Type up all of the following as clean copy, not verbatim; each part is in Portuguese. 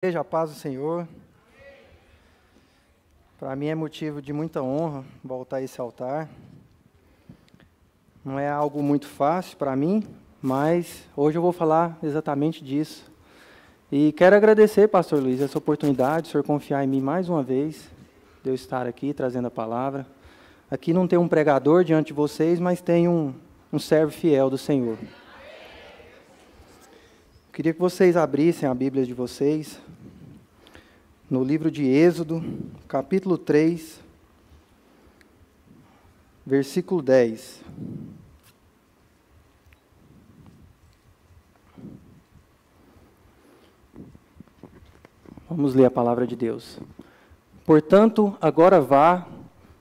Seja a paz do Senhor. Para mim é motivo de muita honra voltar a esse altar. Não é algo muito fácil para mim, mas hoje eu vou falar exatamente disso. E quero agradecer, pastor Luiz, essa oportunidade, o senhor confiar em mim mais uma vez, de eu estar aqui trazendo a palavra. Aqui não tem um pregador diante de vocês, mas tem um servo fiel do Senhor. Queria que vocês abrissem a Bíblia de vocês no livro de Êxodo, capítulo 3, versículo 10. Vamos ler a palavra de Deus. Portanto, agora vá,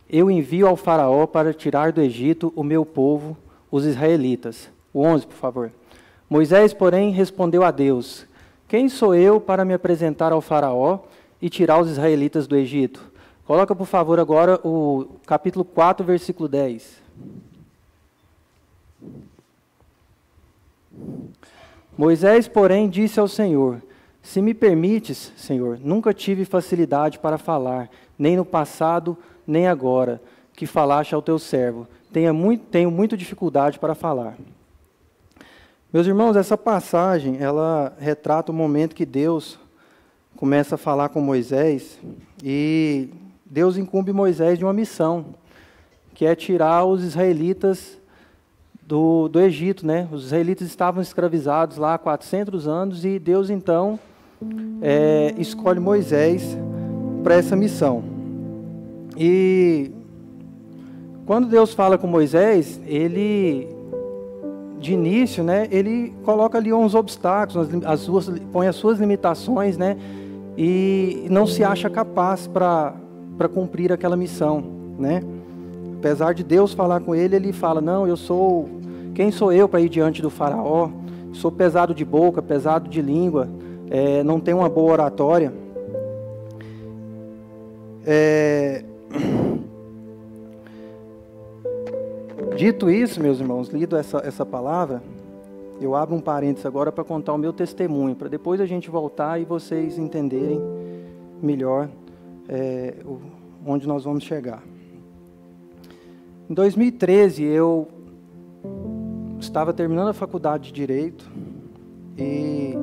eu envio ao faraó para tirar do Egito o meu povo, os israelitas. O 11, por favor. Moisés, porém, respondeu a Deus: quem sou eu para me apresentar ao faraó e tirar os israelitas do Egito? Coloca, por favor, agora o capítulo 4, versículo 10. Moisés, porém, disse ao Senhor: se me permites, Senhor, nunca tive facilidade para falar, nem no passado, nem agora, que falaste ao teu servo. Tenho muita dificuldade para falar. Meus irmãos, essa passagem, ela retrata o momento que Deus começa a falar com Moisés, e Deus incumbe Moisés de uma missão, que é tirar os israelitas do Egito, né? Os israelitas estavam escravizados lá há 400 anos, e Deus, então, escolhe Moisés para essa missão. E quando Deus fala com Moisés, de início, né, ele coloca ali uns obstáculos, põe as suas limitações, né, e não se acha capaz para cumprir aquela missão, né. Apesar de Deus falar com ele, ele fala: não, quem sou eu para ir diante do faraó? Sou pesado de boca, pesado de língua, não tenho uma boa oratória. Dito isso, meus irmãos, lido essa palavra, eu abro um parênteses agora para contar o meu testemunho, para depois a gente voltar e vocês entenderem melhor onde nós vamos chegar. Em 2013, eu estava terminando a faculdade de Direito e,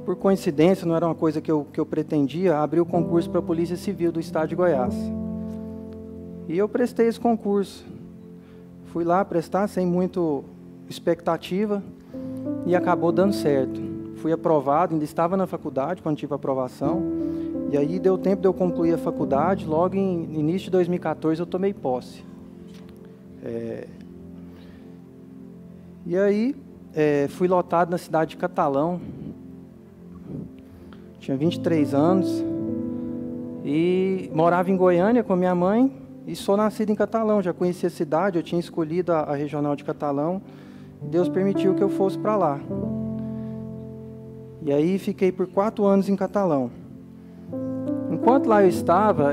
por coincidência, não era uma coisa que eu pretendia, abri o concurso para a Polícia Civil do Estado de Goiás. E eu prestei esse concurso. Fui lá prestar sem muita expectativa e acabou dando certo. Fui aprovado, ainda estava na faculdade quando tive a aprovação. E aí deu tempo de eu concluir a faculdade. Logo em início de 2014 eu tomei posse. E aí fui lotado na cidade de Catalão. Tinha 23 anos. E morava em Goiânia com a minha mãe. E sou nascido em Catalão, já conhecia a cidade, eu tinha escolhido a regional de Catalão. Deus permitiu que eu fosse para lá. E aí fiquei por 4 anos em Catalão. Enquanto lá eu estava,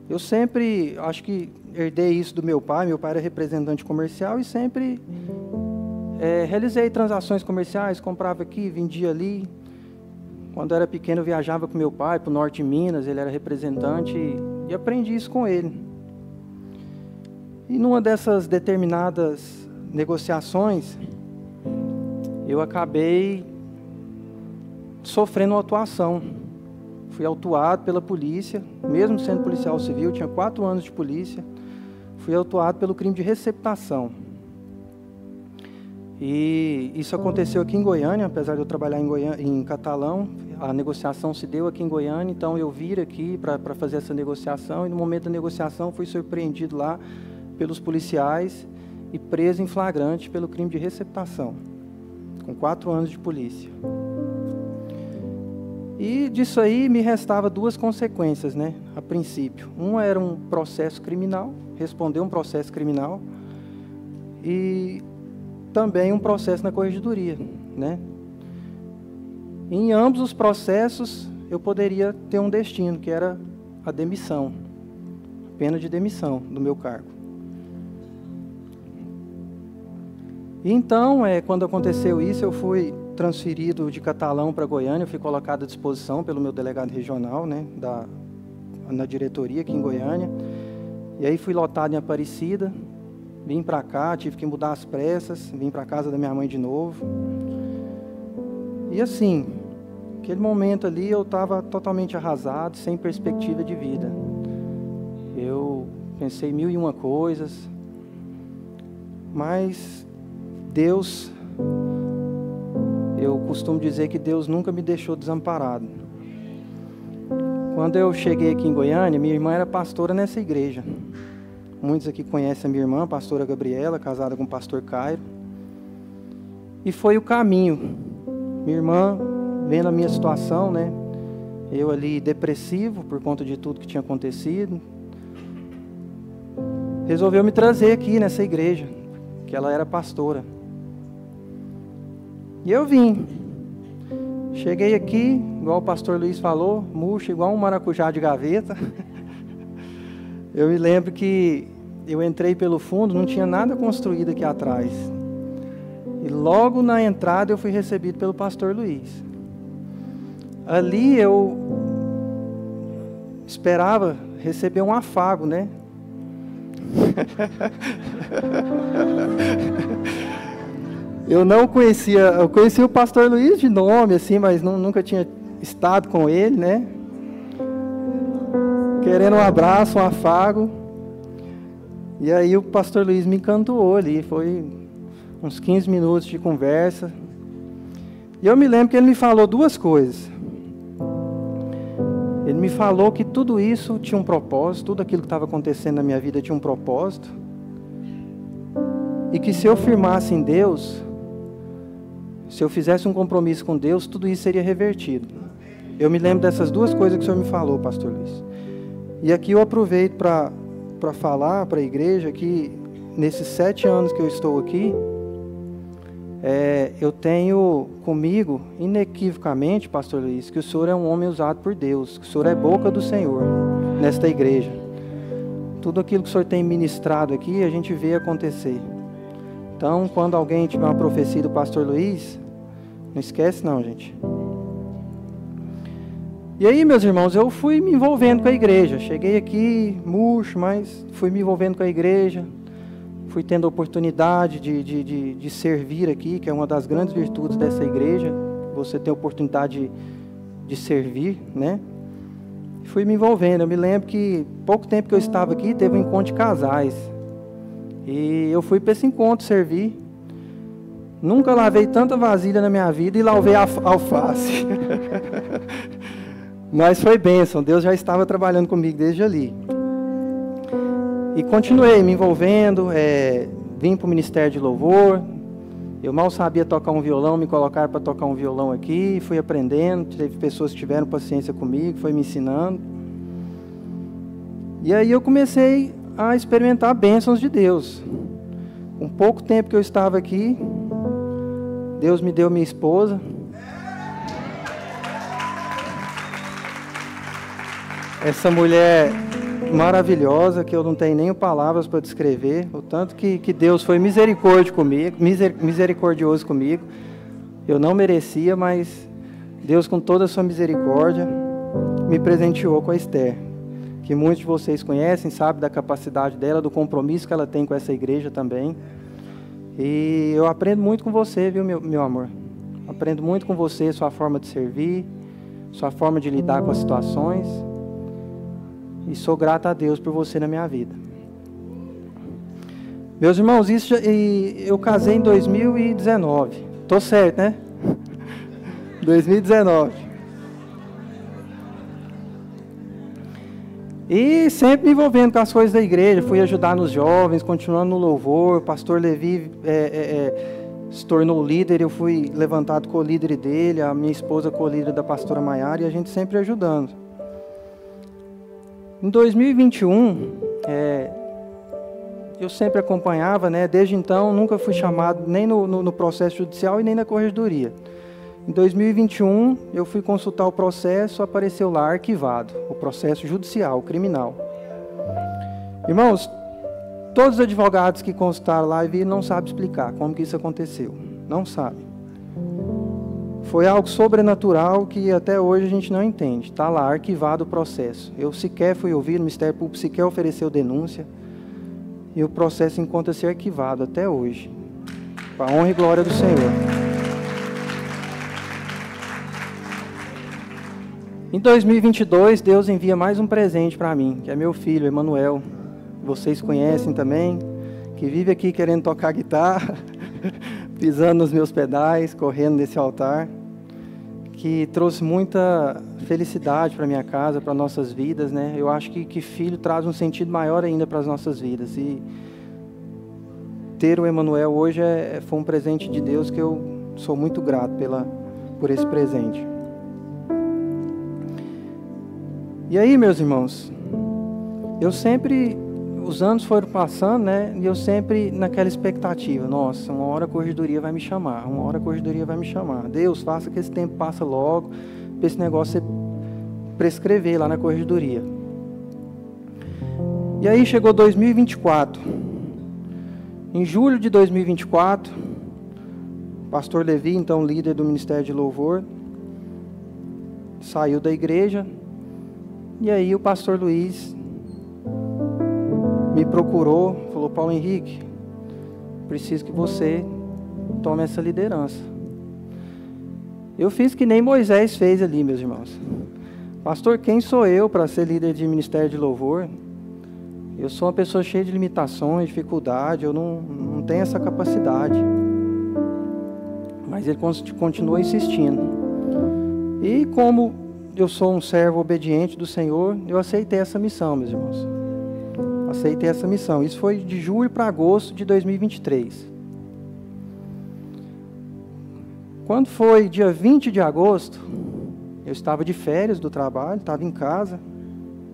eu sempre, acho que herdei isso do meu pai era representante comercial e sempre realizei transações comerciais, comprava aqui, vendia ali. Quando eu era pequeno, eu viajava com meu pai para o norte de Minas, ele era representante, e aprendi isso com ele. E numa dessas determinadas negociações, eu acabei sofrendo uma autuação. Fui autuado pela polícia, mesmo sendo policial civil, tinha 4 anos de polícia, fui autuado pelo crime de receptação. E isso aconteceu aqui em Goiânia, apesar de eu trabalhar em Catalão, a negociação se deu aqui em Goiânia, então eu vim aqui para fazer essa negociação, e no momento da negociação fui surpreendido lá pelos policiais e preso em flagrante pelo crime de receptação, com 4 anos de polícia. E disso aí me restava 2 consequências, né, a princípio. Uma era um processo criminal, responder um processo criminal, e também um processo na corregedoria, né? Em ambos os processos, eu poderia ter um destino, que era a demissão, a pena de demissão do meu cargo. E então, quando aconteceu isso, eu fui transferido de Catalão para Goiânia, eu fui colocado à disposição pelo meu delegado regional, né, na diretoria aqui em Goiânia. E aí fui lotado em Aparecida, vim para cá, tive que mudar às pressas, vim para casa da minha mãe de novo. E assim, aquele momento ali eu estava totalmente arrasado, sem perspectiva de vida. Eu pensei 1001 coisas, mas Deus, eu costumo dizer que Deus nunca me deixou desamparado. Quando eu cheguei aqui em Goiânia, minha irmã era pastora nessa igreja. Muitos aqui conhecem a minha irmã, a pastora Gabriela, casada com o pastor Cairo. E foi o caminho. Minha irmã, vendo a minha situação, né? Eu ali depressivo por conta de tudo que tinha acontecido, resolveu me trazer aqui nessa igreja, que ela era pastora. E eu vim. Cheguei aqui, igual o pastor Luiz falou, murcho, igual um maracujá de gaveta. Eu me lembro que eu entrei pelo fundo, não tinha nada construído aqui atrás. E logo na entrada eu fui recebido pelo pastor Luiz. Ali eu esperava receber um afago, né? Eu não conhecia, eu conhecia o pastor Luiz de nome, assim, mas nunca tinha estado com ele, né? Querendo um abraço, um afago. E aí o pastor Luiz me encantou ali, foi uns 15 minutos de conversa. E eu me lembro que ele me falou duas coisas. Ele me falou que tudo isso tinha um propósito, tudo aquilo que estava acontecendo na minha vida tinha um propósito. E que se eu firmasse em Deus, se eu fizesse um compromisso com Deus, tudo isso seria revertido. Eu me lembro dessas duas coisas que o senhor me falou, pastor Luiz. E aqui eu aproveito para falar para a igreja que nesses 7 anos que eu estou aqui, eu tenho comigo, inequivocamente, pastor Luiz, que o senhor é um homem usado por Deus, que o senhor é boca do Senhor nesta igreja. Tudo aquilo que o senhor tem ministrado aqui, a gente vê acontecer. Então, quando alguém tiver uma profecia do pastor Luiz, não esquece não, gente. E aí, meus irmãos, eu fui me envolvendo com a igreja. Cheguei aqui, murcho, mas fui me envolvendo com a igreja. Fui tendo a oportunidade de servir aqui, que é uma das grandes virtudes dessa igreja. Você tem a oportunidade de servir, né? Fui me envolvendo. Eu me lembro que, pouco tempo que eu estava aqui, teve um encontro de casais. E eu fui para esse encontro servir. Nunca lavei tanta vasilha na minha vida e lavei alface. Mas foi bênção, Deus já estava trabalhando comigo desde ali. E continuei me envolvendo, vim para o Ministério de Louvor. Eu mal sabia tocar um violão, me colocaram para tocar um violão aqui, fui aprendendo, teve pessoas que tiveram paciência comigo, foi me ensinando. E aí eu comecei a experimentar bênçãos de Deus. Com pouco tempo que eu estava aqui, Deus me deu minha esposa. Essa mulher maravilhosa, que eu não tenho nem palavras para descrever, o tanto que Deus foi misericordioso comigo. Eu não merecia, mas Deus, com toda a sua misericórdia, me presenteou com a Esther, que muitos de vocês conhecem, sabem da capacidade dela, do compromisso que ela tem com essa igreja também. E eu aprendo muito com você, viu, meu amor? Aprendo muito com você, sua forma de servir, sua forma de lidar com as situações. E sou grato a Deus por você na minha vida. Meus irmãos, eu casei em 2019. Tô certo, né? 2019. E sempre me envolvendo com as coisas da igreja. Fui ajudar nos jovens, continuando no louvor. O pastor Levi se tornou líder. Eu fui levantado co-líder dele. A minha esposa co-líder da pastora Maiara. E a gente sempre ajudando. Em 2021, eu sempre acompanhava, né? Desde então, nunca fui chamado nem no processo judicial e nem na corregedoria. Em 2021, eu fui consultar o processo, apareceu lá arquivado, o processo judicial, criminal. Irmãos, todos os advogados que consultaram lá e viram não sabem explicar como que isso aconteceu. Não sabem. Foi algo sobrenatural que até hoje a gente não entende. Está lá, arquivado o processo. Eu sequer fui ouvido, o Ministério Público sequer ofereceu denúncia. E o processo encontra-se arquivado até hoje. Para a honra e glória do Senhor. Em 2022, Deus envia mais um presente para mim, que é meu filho, Emanuel. Vocês conhecem também, que vive aqui querendo tocar guitarra, pisando nos meus pedais, correndo nesse altar, que trouxe muita felicidade para minha casa, para nossas vidas, né? Eu acho que filho traz um sentido maior ainda para as nossas vidas. E ter o Emanuel hoje foi um presente de Deus que eu sou muito grato por esse presente. E aí, meus irmãos, os anos foram passando, né? E eu sempre naquela expectativa, nossa, uma hora a corregedoria vai me chamar, uma hora a corregedoria vai me chamar. Deus, faça que esse tempo passe logo, para esse negócio você prescrever lá na corregedoria. E aí chegou 2024. Em julho de 2024, o pastor Levi, então líder do Ministério de Louvor, saiu da igreja. E aí o pastor Luiz me procurou, falou: Paulo Henrique, preciso que você tome essa liderança. Eu fiz que nem Moisés fez ali, meus irmãos. Pastor, quem sou eu para ser líder de Ministério de Louvor? Eu sou uma pessoa cheia de limitações, dificuldade, eu não tenho essa capacidade. Mas ele continuou insistindo. E como eu sou um servo obediente do Senhor, eu aceitei essa missão, meus irmãos. Aceitei essa missão. Isso foi de julho para agosto de 2023. Quando foi dia 20 de agosto, eu estava de férias do trabalho, estava em casa.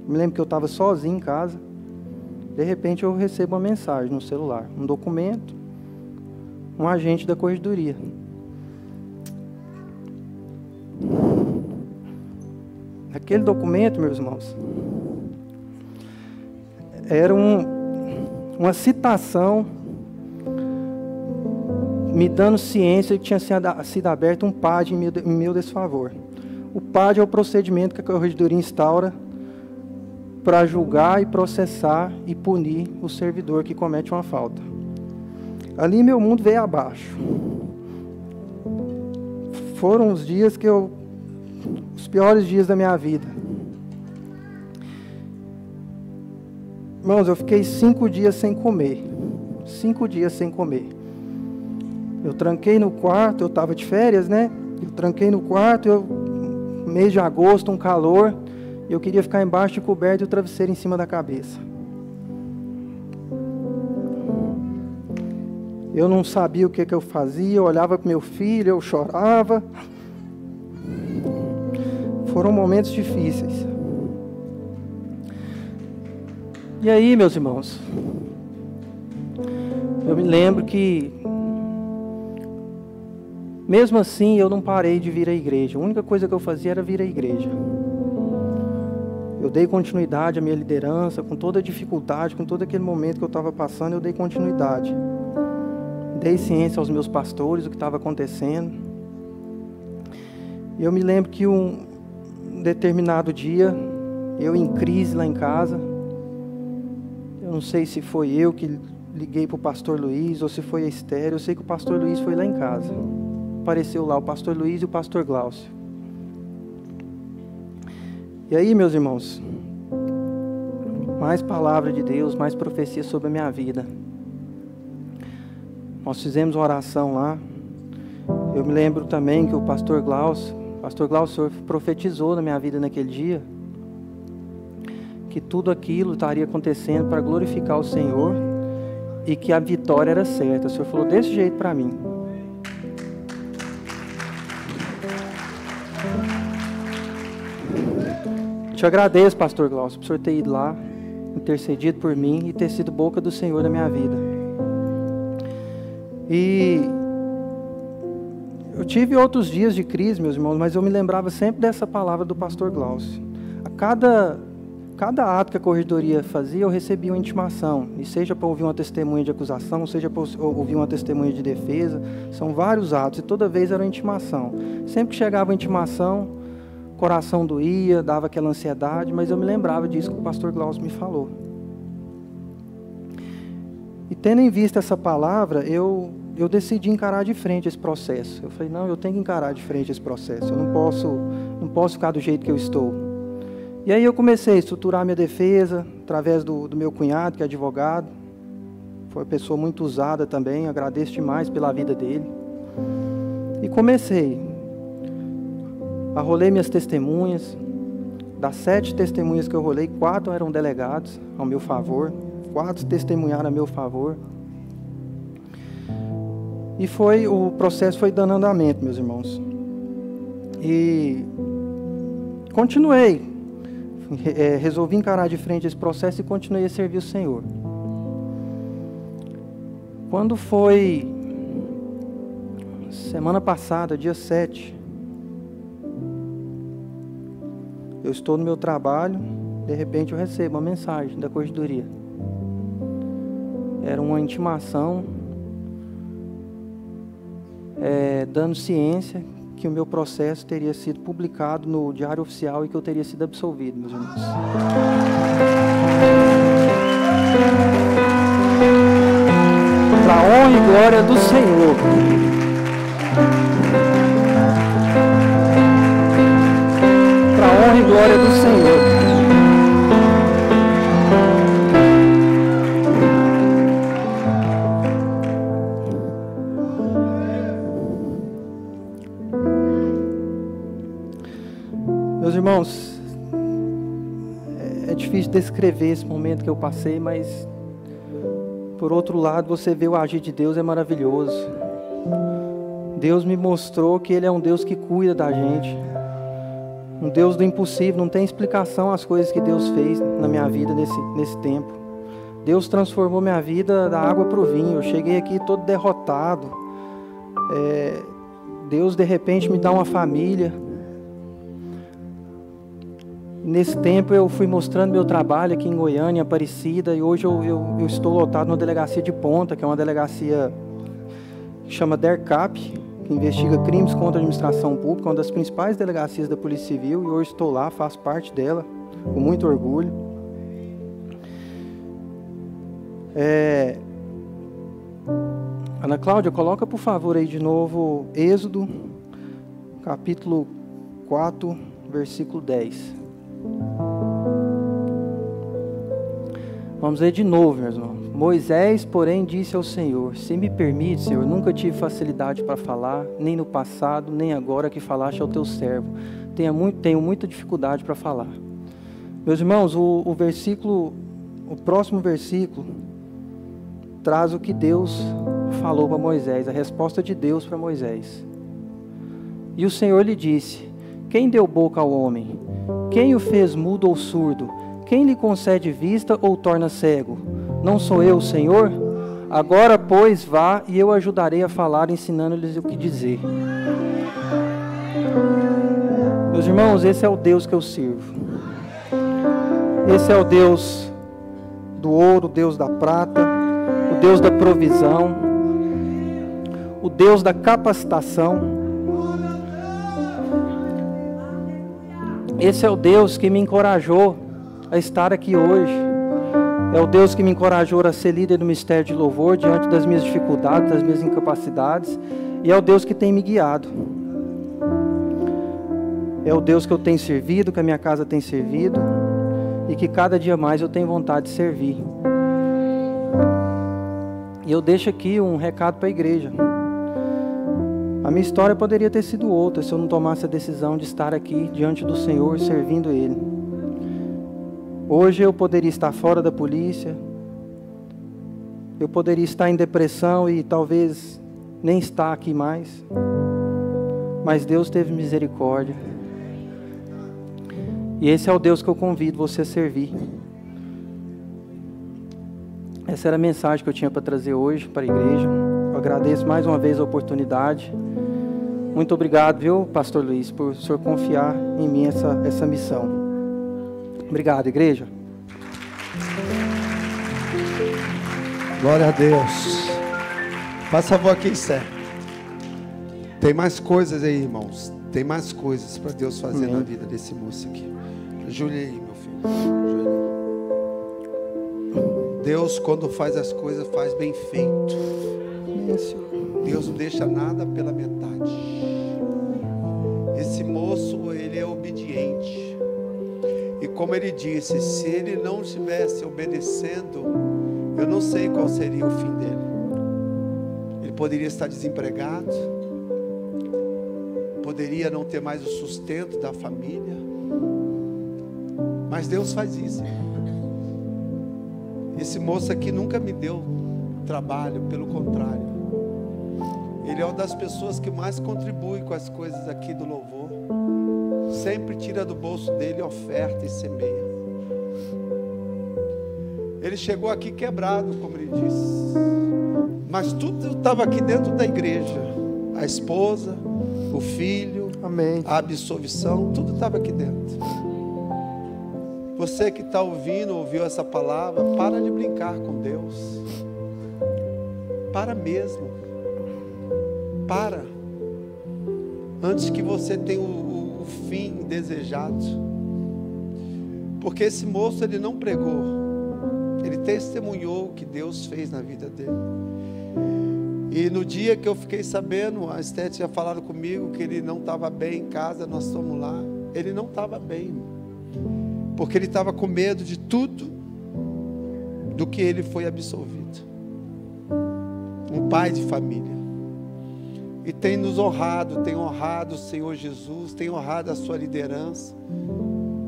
Me lembro que eu estava sozinho em casa. De repente eu recebo uma mensagem no celular, um documento, um agente da corregedoria. Aquele documento, meus irmãos, era uma citação me dando ciência que tinha sido aberto um PAD em meu desfavor. O PAD é o procedimento que a corregedoria instaura para julgar e processar e punir o servidor que comete uma falta. Ali meu mundo veio abaixo. Foram os dias os piores dias da minha vida. Irmãos, eu fiquei 5 dias sem comer. 5 dias sem comer. Eu tranquei no quarto, eu estava de férias, né? Eu tranquei no quarto, mês de agosto, um calor. Eu queria ficar embaixo de coberta e o travesseiro em cima da cabeça. Eu não sabia o que eu fazia, eu olhava para meu filho, eu chorava. Foram momentos difíceis. E aí, meus irmãos, eu me lembro que, mesmo assim, eu não parei de vir à igreja. A única coisa que eu fazia era vir à igreja. Eu dei continuidade à minha liderança, com toda a dificuldade, com todo aquele momento que eu estava passando, eu dei continuidade. Dei ciência aos meus pastores, o que estava acontecendo. E eu me lembro que um determinado dia, eu em crise lá em casa, eu não sei se foi eu que liguei para o pastor Luiz, ou se foi a Esther, eu sei que o pastor Luiz foi lá em casa. Apareceu lá o pastor Luiz e o pastor Glaucio. E aí, meus irmãos, mais palavra de Deus, mais profecia sobre a minha vida. Nós fizemos uma oração lá. Eu me lembro também que o pastor Glaucio, o senhor profetizou na minha vida naquele dia, que tudo aquilo estaria acontecendo para glorificar o Senhor e que a vitória era certa. O senhor falou desse jeito para mim. Te agradeço, pastor Glaucio, por o senhor ter ido lá, intercedido por mim e ter sido boca do Senhor na minha vida. E eu tive outros dias de crise, meus irmãos, mas eu me lembrava sempre dessa palavra do pastor Glaucio. A cada cada ato que a corregedoria fazia, eu recebia uma intimação. E seja para ouvir uma testemunha de acusação, seja para ouvir uma testemunha de defesa. São vários atos, e toda vez era uma intimação. Sempre que chegava a intimação, o coração doía, dava aquela ansiedade, mas eu me lembrava disso que o pastor Glaucio me falou. E tendo em vista essa palavra, eu decidi encarar de frente esse processo. Eu falei, não, eu tenho que encarar de frente esse processo. Eu não posso ficar do jeito que eu estou. E aí eu comecei a estruturar minha defesa, através do meu cunhado, que é advogado. Foi uma pessoa muito usada também, agradeço demais pela vida dele. E comecei. Arrolei minhas testemunhas. Das 7 testemunhas que eu rolei, 4 eram delegados ao meu favor. 4 testemunharam a meu favor. E o processo foi dando andamento, meus irmãos. E continuei. Resolvi encarar de frente esse processo e continuei a servir o Senhor. Quando foi semana passada, dia 7, eu estou no meu trabalho, de repente eu recebo uma mensagem da corregedoria. Era uma intimação, dando ciência que o meu processo teria sido publicado no Diário Oficial e que eu teria sido absolvido, meus irmãos. Para a honra e glória do Senhor. Para a honra e glória do Senhor. Meus irmãos, é difícil descrever esse momento que eu passei, mas por outro lado, você vê o agir de Deus, é maravilhoso. Deus me mostrou que Ele é um Deus que cuida da gente, um Deus do impossível. Não tem explicação as coisas que Deus fez na minha vida nesse tempo. Deus transformou minha vida da água para o vinho. Eu cheguei aqui todo derrotado. Deus de repente me dá uma família. Nesse tempo eu fui mostrando meu trabalho aqui em Goiânia, Aparecida, e hoje eu estou lotado numa delegacia de Ponta, que é uma delegacia que chama DERCAP, que investiga crimes contra a administração pública, uma das principais delegacias da Polícia Civil, e hoje estou lá, faço parte dela, com muito orgulho. Ana Cláudia, coloca por favor aí de novo Êxodo, capítulo 4, versículo 10. Vamos ler de novo, meus irmãos. Moisés, porém, disse ao Senhor: se me permite, Senhor, nunca tive facilidade para falar, nem no passado, nem agora que falaste ao teu servo. Tenho muita dificuldade para falar. Meus irmãos, o próximo versículo traz o que Deus falou para Moisés, a resposta de Deus para Moisés. E o Senhor lhe disse: quem deu boca ao homem? Quem o fez mudo ou surdo? Quem lhe concede vista ou torna cego? Não sou eu, Senhor? Agora, pois, vá e eu ajudarei a falar, ensinando-lhes o que dizer. Meus irmãos, esse é o Deus que eu sirvo. Esse é o Deus do ouro, o Deus da prata, o Deus da provisão, o Deus da capacitação. Esse é o Deus que me encorajou a estar aqui hoje. É o Deus que me encorajou a ser líder do ministério de louvor diante das minhas dificuldades, das minhas incapacidades. E é o Deus que tem me guiado. É o Deus que eu tenho servido, que a minha casa tem servido. E que cada dia mais eu tenho vontade de servir. E eu deixo aqui um recado para a igreja. A minha história poderia ter sido outra se eu não tomasse a decisão de estar aqui diante do Senhor, servindo Ele. Hoje eu poderia estar fora da polícia, eu poderia estar em depressão e talvez nem estar aqui mais, mas Deus teve misericórdia. E esse é o Deus que eu convido você a servir. Essa era a mensagem que eu tinha para trazer hoje para a igreja. Eu agradeço mais uma vez a oportunidade. Muito obrigado, viu, Pastor Luiz, por o senhor confiar em mim essa missão. Obrigado, igreja. Glória a Deus. Faz favor aqui, Sé. Tem mais coisas aí, irmãos. Tem mais coisas para Deus fazer na vida desse moço aqui. Ajoelhe aí, meu filho. Ajoelhe aí. Deus, quando faz as coisas, faz bem feito. Deus não deixa nada pela metade. Esse moço, ele é obediente. E como ele disse, se ele não estivesse obedecendo, eu não sei qual seria o fim dele. Ele poderia estar desempregado, poderia não ter mais o sustento da família, mas Deus faz isso. Esse moço aqui nunca me deu trabalho, pelo contrário, ele é uma das pessoas que mais contribui com as coisas aqui do louvor, sempre tira do bolso dele oferta e semeia. Ele chegou aqui quebrado, como ele disse, mas tudo estava aqui dentro da igreja, a esposa, o filho, amém, a absolvição, tudo estava aqui dentro. Você que está ouviu essa palavra, para de brincar com Deus, para mesmo, para, antes que você tenha o fim desejado, porque esse moço, ele não pregou, ele testemunhou o que Deus fez na vida dele. E no dia que eu fiquei sabendo, a Esther tinha falado comigo que ele não estava bem em casa, nós fomos lá. Ele não estava bem, porque ele estava com medo de tudo do que ele foi absolvido. Um pai de família. E tem nos honrado, tem honrado o Senhor Jesus, tem honrado a sua liderança,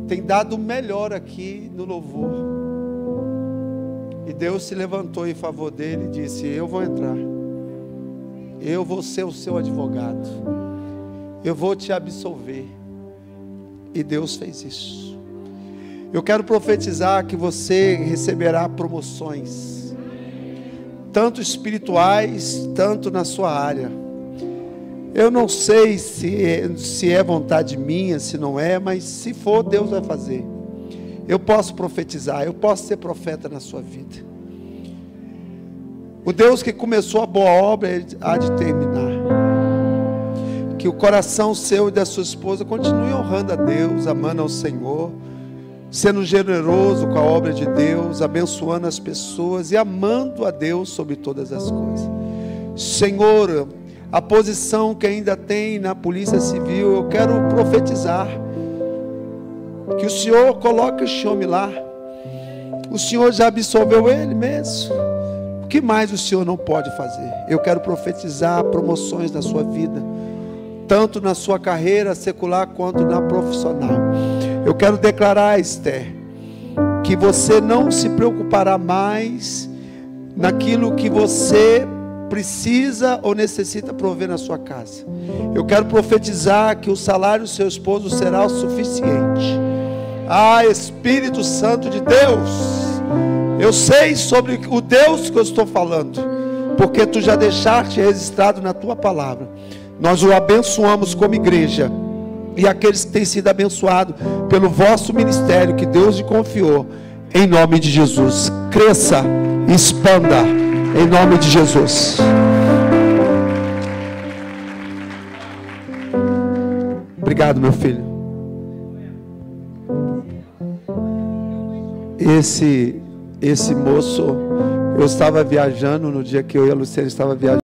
tem dado o melhor aqui no louvor. E Deus se levantou em favor dele e disse: eu vou entrar, eu vou ser o seu advogado, eu vou te absolver. E Deus fez isso. Eu quero profetizar que você receberá promoções, tanto espirituais, tanto na sua área. Eu não sei se é vontade minha, se não é, mas se for, Deus vai fazer. Eu posso profetizar, eu posso ser profeta na sua vida. O Deus que começou a boa obra há de terminar. Que o coração seu e da sua esposa continue honrando a Deus, amando ao Senhor, sendo generoso com a obra de Deus, abençoando as pessoas e amando a Deus sobre todas as coisas. Senhor, a posição que ainda tem na Polícia Civil, eu quero profetizar que o Senhor coloque esse homem lá. O Senhor já absolveu ele mesmo. O que mais o Senhor não pode fazer? Eu quero profetizar promoções na sua vida, tanto na sua carreira secular quanto na profissional. Eu quero declarar, Esther, que você não se preocupará mais naquilo que você precisa ou necessita prover na sua casa. Eu quero profetizar que o salário do seu esposo será o suficiente. Ah, Espírito Santo de Deus, eu sei sobre o Deus que eu estou falando, porque tu já deixaste registrado na tua palavra. Nós o abençoamos como igreja, e aqueles que têm sido abençoados pelo vosso ministério que Deus lhe confiou, em nome de Jesus. Cresça, expanda, em nome de Jesus. Obrigado, meu filho. Esse moço, eu estava viajando no dia que eu e a Luciana estava viajando.